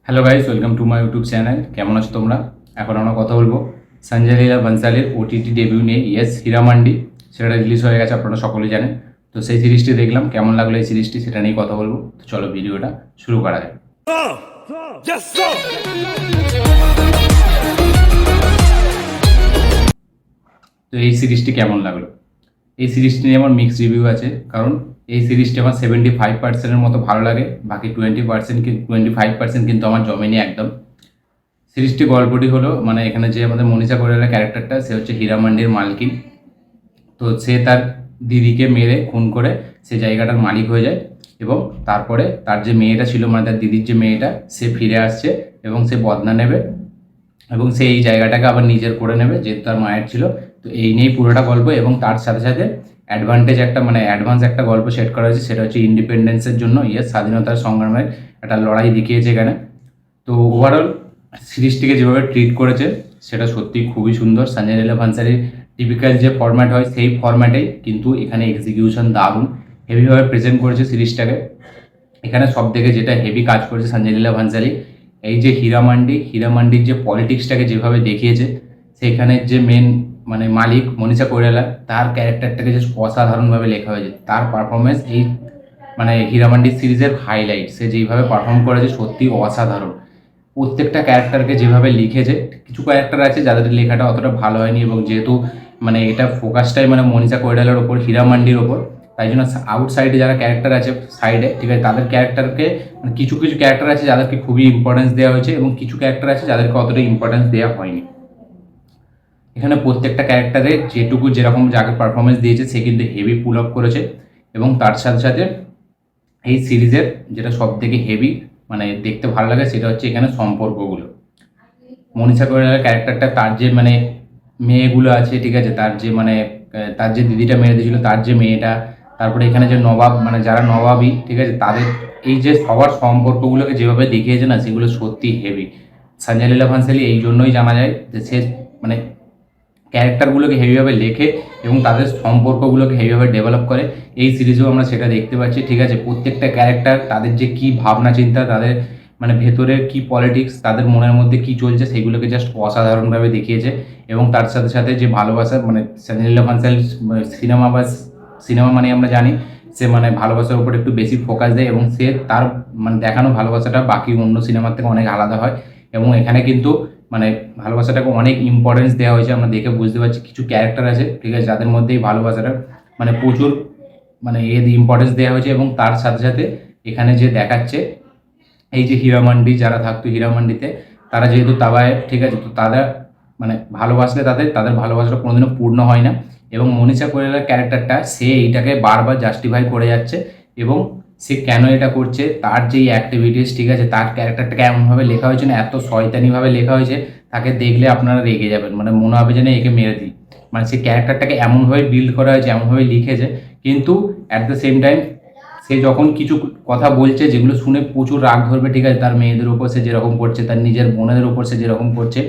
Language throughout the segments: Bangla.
Hello guys, welcome to my YouTube channel. কেমন আছো তোমরা? এখন আমরা কথা বলবো সঞ্জয় লীলা বনসালির ওটিটি ডেবিউ নিয়ে। ইয়েস, হীরামান্ডি সেটা রিলিজ হয়ে গেছে, আপনারা সকলেই জানেন। তো সেই সিরিজটি দেখলাম, কেমন লাগলো এই সিরিজটি সেটা নিয়ে কথা বলবো। তো চলো ভিডিওটা শুরু করা যায়। তো এই সিরিজটি কেমন লাগলো? এই সিরিজটি নিয়ে আমার মিক্সড রিভিউ আছে, কারণ এই সিরিজটি আমার 75%-এর মতো ভালো লাগে, বাকি 25% কিন্তু আমার জমেনি একদম। সিরিজটি গল্পটি হলো, মানে এখানে যে আমাদের মনীষা কৈরালার ক্যারেক্টারটা, সে হচ্ছে হীরামান্ডির মালকিন। তো সে তার দিদিকে মেরে খুন করে সে জায়গাটার মালিক হয়ে যায়, এবং তারপরে তার যে মেয়েটা ছিল, মানে তার দিদির যে মেয়েটা, সে ফিরে আসছে এবং সে বদলা নেবে এবং সে এই জায়গাটাকে আবার নিজের করে নেবে, যেহেতু তার মায়ের ছিল। তো এই নিয়েই পুরোটা গল্প, এবং তার সাথে সাথে অ্যাডভান্স একটা গল্প সেট করা হয়েছে, সেটা হচ্ছে ইন্ডিপেন্ডেন্সের জন্য। স্বাধীনতার সংগ্রামের একটা লড়াই দেখিয়েছে এখানে। তো ওভারঅল সিরিজটিকে যেভাবে ট্রিট করেছে সেটা সত্যি খুবই সুন্দর। সঞ্জয় লীলা ভান্সালীর টিপিক্যাল যে ফরম্যাট হয় সেই ফরম্যাটেই, কিন্তু এখানে এক্সিকিউশন দারুণ, হেভিভাবে প্রেজেন্ট করেছে সিরিজটাকে। এখানে সব থেকে যেটা হেভি কাজ করেছে সঞ্জয় লীলা ভান্সালী, এই যে হীরামান্ডির যে পলিটিক্সটাকে যেভাবে দেখিয়েছে, সেখানে যে মেন মানে মালিক মনীষা কৈরালা, তার ক্যারেক্টারটাকে যে অসাধারণভাবে লেখা হয়েছে। তার পারফরমেন্স এই মানে হীরামান্ডি সিরিজের হাইলাইট। সে যেইভাবে পারফর্ম করেছে সত্যি অসাধারণ। প্রত্যেকটা ক্যারেক্টারকে যেভাবে লিখেছে, কিছু ক্যারেক্টার আছে যাদের লেখাটা অতটা ভালো হয়নি, এবং যেহেতু মানে এটা ফোকাসটাই মানে মনীষা কৈরালার ওপর, হীরামান্ডির ওপর, তাই জন্য আউটসাইডে যারা ক্যারেক্টার আছে সাইডে, ঠিক আছে, তাদের ক্যারেক্টারকে মানে কিছু কিছু ক্যারেক্টার আছে যাদেরকে খুবই ইম্পর্টেন্স দেওয়া হয়েছে, এবং কিছু ক্যারেক্টার আছে যাদেরকে অতটা ইম্পর্টেন্স দেওয়া হয়নি। এখানে প্রত্যেকটা ক্যারেক্টারে যেটুকু যেরকম যাকে পারফরমেন্স দিয়েছে সে কিন্তু হেভি পুল আপ করেছে। এবং তার সাথে সাথে এই সিরিজের যেটা সব থেকে হেভি মানে দেখতে ভালো লাগে, সেটা হচ্ছে এখানে সম্পর্কগুলো। মনীষা কৈরালার ক্যারেক্টারটা, তার যে মানে মেয়েগুলো আছে, ঠিক আছে, তার যে দিদিটা মেরে দিয়েছিল, তার যে মেয়েটা, তারপরে এখানে যে নবাব, মানে যারা নবাবী, ঠিক আছে, তাদের এই যে সবার সম্পর্কগুলোকে যেভাবে দেখিয়েছে না, সেগুলো সত্যি হেভি। সঞ্জয় লীলা ভান্সালী এই জন্যই জানা যায় যে সে মানে ক্যারেক্টারগুলোকে হেভিভাবে লেখে এবং তাদের সম্পর্কগুলোকে হেভিভাবে ডেভেলপ করে। এই সিরিজেও আমরা সেটা দেখতে পাচ্ছি, ঠিক আছে। প্রত্যেকটা ক্যারেক্টার তাদের যে কী ভাবনা চিন্তা, তাদের মানে ভেতরের কী পলিটিক্স, তাদের মনের মধ্যে কী চলছে, সেগুলোকে জাস্ট অসাধারণভাবে দেখিয়েছে। এবং তার সাথে সাথে যে ভালোবাসা, মানে সঞ্জয় লীলা ভান্সালী সিনেমা মানে আমরা জানি সে মানে ভালোবাসার উপর একটু বেশি ফোকাস দেয়, এবং সে তার মানে দেখানো ভালোবাসাটা বাকি অন্য সিনেমার থেকে অনেক আলাদা হয়। এবং এখানে কিন্তু মানে ভালোবাসাটাকে অনেক ইম্পর্টেন্স দেওয়া হয়েছে। আমরা দেখে বুঝতে পারছি কিছু ক্যারেক্টার আছে, ঠিক আছে, যাদের মধ্যে এই ভালোবাসাটা মানে প্রচুর মানে ইম্পর্টেন্স দেওয়া হয়েছে। এবং তার সাথে সাথে এখানে যে দেখাচ্ছে এই যে হীরামান্ডি যারা থাকতো হীরামান্ডিতে, তারা যেহেতু তাবায়, ঠিক আছে, তো তারা মানে ভালোবাসলে তাদের ভালোবাসাটা কোনোদিনও পূর্ণ হয় না। এবং মনীষা কৈরালার ক্যারেক্টারটা, সে এইটাকে বারবার জাস্টিফাই করে যাচ্ছে, এবং সে কেন এটা করছে, তার যেই অ্যাক্টিভিটিস, ঠিক আছে, তার ক্যারেক্টারটাকে এমনভাবে লেখা হয়েছে না, এত শয়তানিভাবে লেখা হয়েছে, তাকে দেখলে আপনারা রেগে যাবেন, মানে মনে হবে যে না একে মেরে দিই। মানে সে ক্যারেক্টারটাকে এমনভাবে বিল্ড করা হয়েছে, এমনভাবে লিখেছে, কিন্তু অ্যাট দ্য সেম টাইম সে যখন কিছু কথা বলছে যেগুলো শুনে প্রচুর রাগ ধরবে, ঠিক আছে, তার মেয়েদের উপর সে যেরকম করছে, তার নিজের বোনেদের উপর সে যেরকম করছে,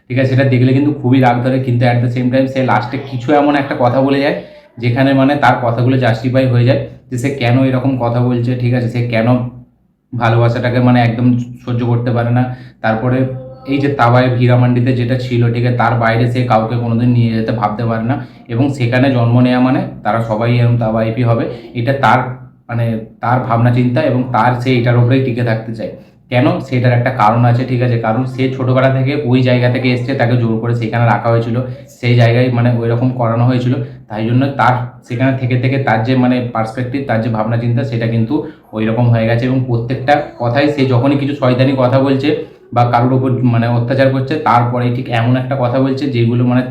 ঠিক আছে, সেটা দেখলে কিন্তু খুবই রাগ ধরে। কিন্তু অ্যাট দ্য সেম টাইম সে লাস্টে কিছু এমন একটা কথা বলে যায় যেখানে মানে তার কথাগুলো জাস্টিফাই হয়ে যায়, যে সে কেন এরকম কথা বলছে, ঠিক আছে, সে কেন ভালোবাসাটাকে মানে একদম সহ্য করতে পারে না। তারপরে এই যে তাবায় হীরামান্ডিতে যেটা ছিল, ঠিক আছে, তার বাইরে সে কাউকে কোনোদিন নিয়ে যেতে ভাবতে পারে না, এবং সেখানে জন্ম নেওয়া মানে তারা সবাই এরকম তাবাইপি হবে, এটা তার মানে তার ভাবনা চিন্তা, এবং সে এটার উপরেই টিকে থাকতে চায়। কেন, সেটার একটা কারণ আছে, ঠিক আছে, কারণ সে ছোটোবেলা থেকে ওই জায়গা থেকে এসছে, তাকে জোর করে সেখানে রাখা হয়েছিল, সেই জায়গায় মানে ওই রকম করানো হয়েছিল। তাই জন্য তার সেখানে থেকে থেকে তার যে মানে পার্সপেক্টিভ, তার যে ভাবনা চিন্তা, সেটা কিন্তু ওই রকম হয়ে গেছে। এবং প্রত্যেকটা কথাই সে যখনই কিছু শয়তানি কথা বলছে বা কারোর উপর মানে অত্যাচার করছে, তারপরেই ঠিক এমন একটা কথা বলছে যেগুলো মানে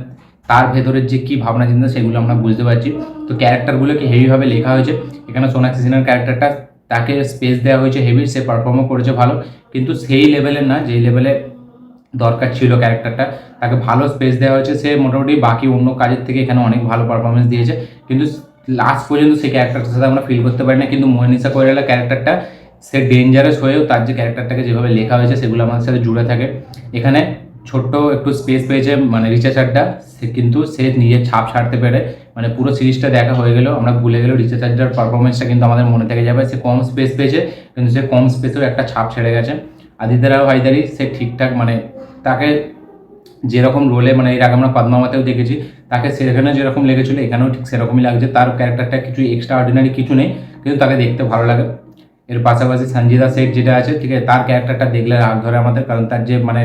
তার ভেতরের যে কী ভাবনা চিন্তা সেগুলো আমরা বুঝতে পারছি। তো ক্যারেক্টারগুলোকে হেভিভাবে লেখা হয়েছে। এখানে সোনাক্ষী সিনহার ক্যারেক্টারটা, তাকে স্পেস দেওয়া হয়েছে হেভি, সে পারফর্মও করেছে ভালো, কিন্তু সেই লেভেলের না যেই লেভেলে দরকার ছিল ক্যারেক্টারটা। তাকে ভালো স্পেস দেওয়া হয়েছে, সে মোটামুটি বাকি অন্য কাজের থেকে এখানে অনেক ভালো পারফরমেন্স দিয়েছে, কিন্তু লাস্ট পর্যন্ত সেই ক্যারেক্টারটার সাথে আমরা ফিল করতে পারি না। কিন্তু মনীষা কৈরালা ক্যারেক্টারটা, সে ডেঞ্জারাস হয়েও তার যে ক্যারেক্টারটাকে যেভাবে লেখা হয়েছে সেগুলো আমাদের সাথে জুড়ে থাকে। এখানে ছোট্ট একটু স্পেস পেয়েছে মানে রিচা চাড্ডা, কিন্তু সে নিজের ছাপ ছাড়তে পেরে মানে পুরো সিরিজটা দেখা হয়ে গেলেও আমরা ভুলে গেলেও রিচা চাড্ডার পারফরমেন্সটা কিন্তু আমাদের মনে থেকে যাবে। সে কম স্পেস পেয়েছে, কিন্তু সে কম স্পেসেও একটা ছাপ ছেড়ে গেছে। আদিত্য রাও হায়দারি সে ঠিকঠাক মানে তাকে যেরকম রোলে মানে এর আগে আমরা পদ্মাবতেও দেখেছি তাকে সেখানে যেরকম লেগেছিল এখানেও ঠিক সেরকমই লাগছে। তার ক্যারেক্টারটা কিছু এক্সট্রা অর্ডিনারি কিছু নেই, কিন্তু তাকে দেখতে ভালো লাগে। এর পাশাপাশি সঞ্জিদা শেখ যেটা আছে, ঠিক আছে, তার ক্যারেক্টারটা দেখলে রাগ ধরে আমাদের, কারণ তার যে মানে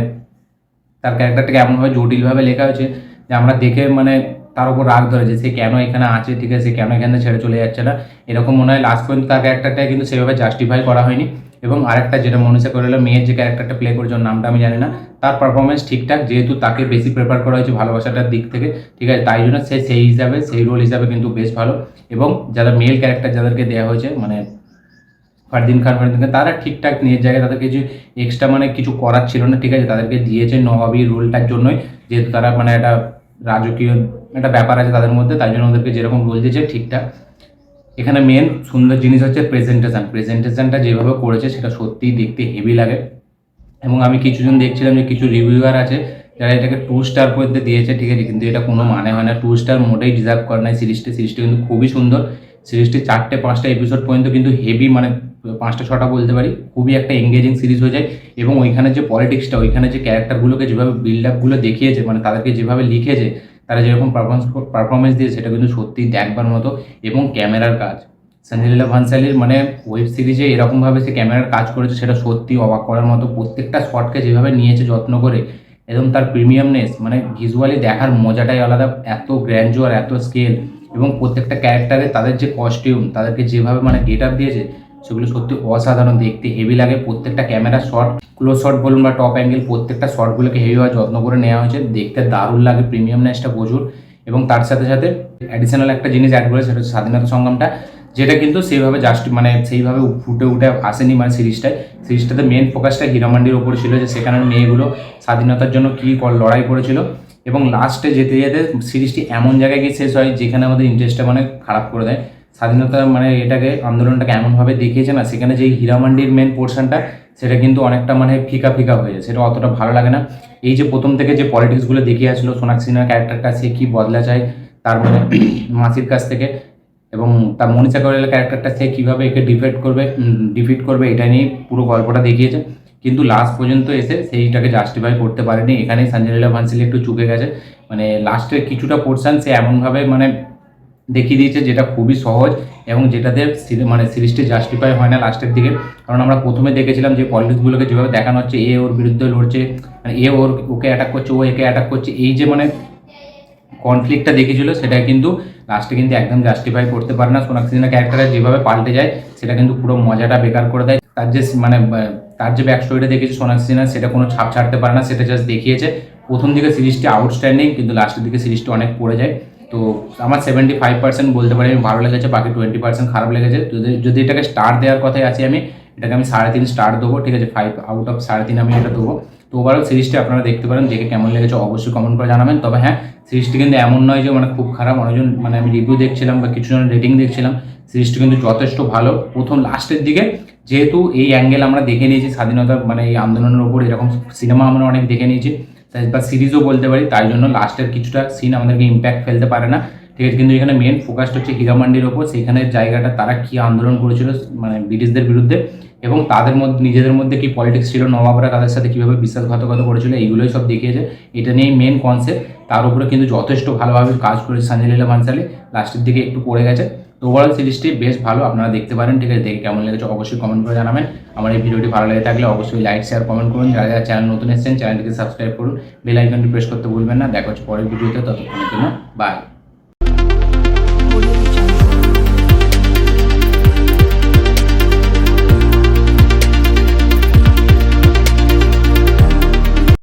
তার ক্যারেক্টারটাকে এমনভাবে জটিলভাবে লেখা হয়েছে যে আমরা দেখে মানে তার উপর রাগ ধরে যে সে কেন এখানে আছে, ঠিক আছে, সে কেন এখানে ছেড়ে চলে যাচ্ছে না, এরকম মনে হয়। লাস্ট পর্যন্ত তার ক্যারেক্টারটা কিন্তু সেভাবে জাস্টিফাই করা হয়নি। এবং আরেকটা যেটা মনীষা কৈরালা মেয়ের যে ক্যারেক্টারটা প্লে করেছে, ওর নামটা আমি জানি না, তার পারফরমেন্স ঠিকঠাক, যেহেতু তাকে বেশি প্রেফার করা হয়েছে ভালোবাসাটার দিক থেকে, ঠিক আছে, তাই জন্য সে সেই হিসাবে সেই রোল হিসাবে কিন্তু বেশ ভালো। এবং যারা মেল ক্যারেক্টার যাদেরকে দেওয়া হয়েছে মানে ফারদিন খান তারা ঠিকঠাক নিজের জায়গায়, তাদেরকে যে এক্সট্রা মানে কিছু করার ছিল না, ঠিক আছে, তাদেরকে দিয়েছে নবাবী রোলটার জন্যই, যেহেতু তারা মানে একটা রাজকীয় একটা ব্যাপার আছে তাদের মধ্যে, তাই জন্য ওদেরকে যেরকম রোল দিয়েছে ঠিকঠাক। এখানে মেন সুন্দর জিনিস হচ্ছে প্রেজেন্টেশনটা যেভাবে করেছে সেটা সত্যিই দেখতে হেভি লাগে। এবং আমি কিছুজন দেখছিলাম যে কিছু রিভিউয়ার আছে যারা এটাকে 2 স্টার পর্যন্ত দিয়েছে, ঠিক আছে, কিন্তু এটা কোনো মানে হয় না। 2 স্টার মোটেই ডিজার্ভ করে না সিরিজটা কিন্তু খুবই সুন্দর। সিরিজটি 4-5টা এপিসোড পর্যন্ত কিন্তু হেভি মানে 5টা-6টা বলতে পারি, খুবই একটা এঙ্গেজিং সিরিজ হয়ে যায়। এবং ওইখানে যে পলিটিক্সটা, ওইখানে যে ক্যারেক্টারগুলোকে যেভাবে বিল্ড আপগুলো দেখিয়েছে, মানে তাদেরকে যেভাবে লিখেছে, তারা যেরকম পারফরমেন্স দিয়ে, সেটা কিন্তু সত্যিই দেখবার মতো। এবং ক্যামেরার কাজ, সঞ্জয় লীলা ভানসালির মানে ওয়েব সিরিজে এরকমভাবে সে ক্যামেরার কাজ করেছে সেটা সত্যি অবাক করার মতো। প্রত্যেকটা শটকে যেভাবে নিয়েছে যত্ন করে, এবং তার প্রিমিয়ামনেস মানে ভিজুয়ালি দেখার মজাটাই আলাদা, এত গ্র্যান্ডুয়ার, এত স্কেল। এবং প্রত্যেকটা ক্যারেক্টারে তাদের যে কস্টিউম, তাদেরকে যেভাবে মানে গেট আপ দিয়েছে, সেগুলো সত্যি অসাধারণ, দেখতে হেভি লাগে। প্রত্যেকটা ক্যামেরা শট, ক্লোজ শট বলুন বা টপ অ্যাঙ্গেল, প্রত্যেকটা শটগুলোকে হেভিভাবে যত্ন করে নেওয়া হয়েছে, দেখতে দারুণ লাগে, প্রিমিয়ামনেসটা প্রচুর। এবং তার সাথে সাথে অ্যাডিশনাল একটা জিনিস অ্যাড করে, সেটা হচ্ছে স্বাধীনতা সংগ্রামটা, যেটা কিন্তু সেইভাবে মানে সেইভাবে ফুটে উঠে আসেনি মানে সিরিজটাতে মেন ফোকাসটা হীরামান্ডির ওপর ছিল, যে সেখানে মেয়েগুলো স্বাধীনতার জন্য কী লড়াই করেছিল। এবং লাস্টে যেতে যেতে সিরিজটি এমন জায়গায় গিয়ে শেষ হয় যেখানে আমাদের ইন্টারেস্টটা মানে খারাপ করে দেয়। স্বাধীনতা মানে এটাকে আন্দোলনটাকে এমনভাবে দেখিয়েছে না, সেখানে যে হীরামান্ডির মেন পোর্শনটা, সেটা কিন্তু অনেকটা মানে ফিকা ফিকা হয়ে যায়, সেটা অতটা ভালো লাগে না। এই যে প্রথম থেকে যে পলিটিক্সগুলো দেখিয়ে আসলো, সোনাক্ষী সিনহার ক্যারেক্টারটা সে কী বদলা চায় তার মানে মাসির কাছ থেকে, এবং তার মনীষা কৈরালা ক্যারেক্টারটা সে কীভাবে একে ডিফিট করবে এটা নিয়ে পুরো গল্পটা দেখিয়েছে। কিন্তু লাস্ট পর্যন্ত এসে সেইটাকে জাস্টিফাই করতে পারেনি। এখানেই সঞ্জয় লীলা ভানসালি একটু চুকে গেছে, মানে লাস্টের কিছুটা পোর্শন সে এমনভাবে মানে দেখিয়ে দিয়েছে যেটা খুবই সহজ, এবং যেটাতে মানে সিরিজটি জাস্টিফাই হয় না লাস্টের দিকে। কারণ আমরা প্রথমে দেখেছিলাম যে পলিটিক্সগুলোকে যেভাবে দেখানো হচ্ছে, এ ওর বিরুদ্ধে লড়ছে, মানে এ ওকে অ্যাটাক করছে, ও একে অ্যাটাক করছে, এই যে মানে কনফ্লিক্টটা দেখেছিল, সেটা কিন্তু লাস্টে কিন্তু একদম জাস্টিফাই করতে পারে না। সোনাক্ষী সিনহা ক্যারেক্টারে যেভাবে পাল্টে যায়, সেটা কিন্তু পুরো মজাটা বেকার করে দেয়। তার যে মানে তার যে ব্যাক স্টোরিটা দেখেছি সোনাক্ষী সিনহা, সেটা কোনো ছাপ ছাড়তে পারে না, সেটা জাস্ট দেখিয়েছে। প্রথম দিকে সিরিজটি আউটস্ট্যান্ডিং, কিন্তু লাস্টের দিকে সিরিজটি অনেক পড়ে যায়। তো আমার 75% বলতে পারি আমি ভালো লেগেছে, বাকি 20% খারাপ লেগেছে। যদি এটাকে স্টার দেওয়ার কথাই আছি আমি, এটাকে আমি 3.5 স্টার দেবো, ঠিক আছে, 5 আউট অফ 3.5 আমি এটা দেবো। তো ওভারঅল সিরিজটি আপনারা দেখতে পারেন, দেখে কেমন লেগেছে অবশ্যই কমেন্ট করে জানাবেন। তবে হ্যাঁ, সিরিজটি কিন্তু এমন নয় যে মানে খুব খারাপ। অনেকজন মানে আমি রিভিউ দেখছিলাম বা কিছু জনের রেটিং দেখছিলাম, সিরিজটি কিন্তু যথেষ্ট ভালো। প্রথম লাস্টের দিকে যেহেতু এই অ্যাঙ্গেল আমরা দেখে নিয়েছি স্বাধীনতা মানে এই আন্দোলনের ওপর, এরকম সিনেমা আমরা অনেক দেখে নিয়েছি বা সিরিজও বলতে পারি, তাই জন্য লাস্টের কিছুটা সিন আমাদেরকে ইম্প্যাক্ট ফেলতে পারে না, ঠিক আছে। কিন্তু এখানে মেন ফোকাসটা হচ্ছে হীরামান্ডির ওপর, সেখানের জায়গাটা তারা কী আন্দোলন করেছিল মানে ব্রিটিশদের বিরুদ্ধে, এবং তাদের মধ্যে নিজেদের মধ্যে কি পলিটিক্স ছিল, নবাবরা তাদের সাথে কীভাবে বিশ্বাসঘাতকতা করেছিল, এইগুলোই সব দেখিয়েছে। এটা নিয়েই মেন কনসেপ্ট। তার উপরে কিন্তু যথেষ্ট ভালোভাবে কাজ করেছে সঞ্জয় লীলা ভানসালি, লাস্টের দিকে একটু পড়ে গেছে। তো ওভারঅল সিরিজটি বেশ ভালো, আপনারা দেখতে পারেন, ঠিক আছে। দেখে কেমন লেগেছে অবশ্যই কমেন্ট করে জানাবেন। আমার এই ভিডিওটি ভালো লেগে থাকলে অবশ্যই লাইক শেয়ার কমেন্ট করুন। যারা যারা চ্যানেল নতুন এসেছেন চ্যানেলটিকে সাবস্ক্রাইব করুন, বেল আইকনটি প্রেস করতে ভুলবেন না। দেখা হচ্ছে পরের ভিডিওতে, ততক্ষণের জন্য বাই।